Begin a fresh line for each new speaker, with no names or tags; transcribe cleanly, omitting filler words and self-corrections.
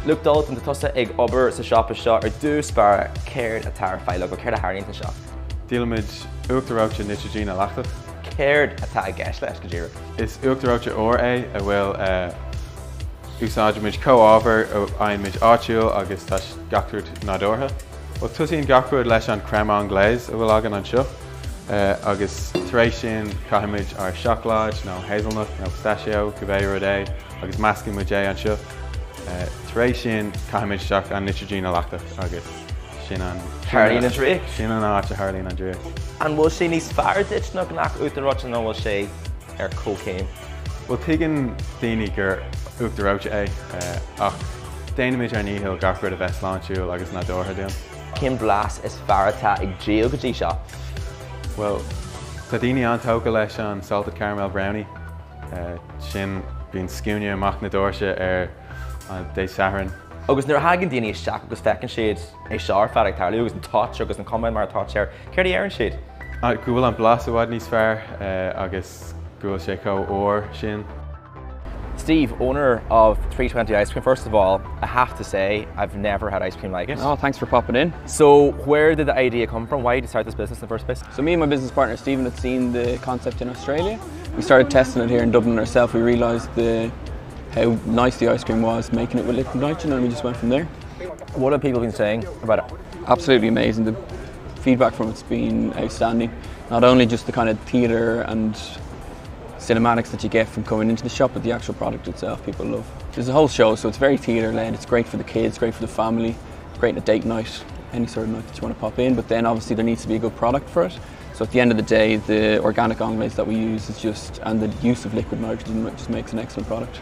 Look Dalton, the tussa ag ober sa siopa seo ar dús bar chéad atá feile go chéad a hairlíonn an seo.
Dílamid uachtar reoite nítrigine leachtach.
Chéad atá ag gceist leis go ddíire.
Is uachtar reoite a bhfuil úsáid muid comhábhar ó aonmid áitiúil agus tá gacrúd nádortha. Well tusaíonn gacrúd leis an crème anglaise a bhfuil agan an seo. Agus tar éis sin caiimiid ar chocolate, nó hazelnut, nó pistachio, cubéir é, agus meascain muid é an seo. Tar éis sin caiimiid seach an nítrigine leachtach agus sin an
Hairlíonn an dríoch.
Sin an áit a hairlíonn an dríoch.
An bhfuil sé níos fearr duit nó nach uachtar reoite nó bhfuil sé ar cócéin.
Well tuigeann daoine gur uachtar reoite ach déanaimiid ar níhiil gacrúd a bheith sláintiúil agus nádortha dún.
Cén blas is fearr atá ag díal go dtí seo?
Well, tá daoine antóga leis an salted caramel brownie. Sin bíonn sciúne amach na dóirse ar dé saharan.
Agus nuair hagann daoine isteach agus fecinn siad é seár fear ag tarlú agus an touch agus an comment mar touch ar. Céir ar an siad?
Go bhfuil an blasta bhaid níos fearr agus go bhfuil sé ó sin.
Steve, owner of 320 Ice Cream, first of all, I have to say, I've never had ice cream like it.
Oh, thanks for popping in.
So, where did the idea come from? Why did you start this business in the first place?
So me and my business partner Stephen had seen the concept in Australia. We started testing it here in Dublin ourselves. We realised how nice the ice cream was, making it with liquid nitrogen, and we just went from there.
What have people been saying about it?
Absolutely amazing. The feedback from it's been outstanding. Not only just the kind of theatre and cinematics that you get from coming into the shop, but the actual product itself people love. There's a whole show, so it's very theatre led. It's great for the kids, great for the family, great at a date night, any sort of night that you want to pop in, but then obviously there needs to be a good product for it. So at the end of the day, the organic anglaise that we use is and the use of liquid nitrogen just makes an excellent product.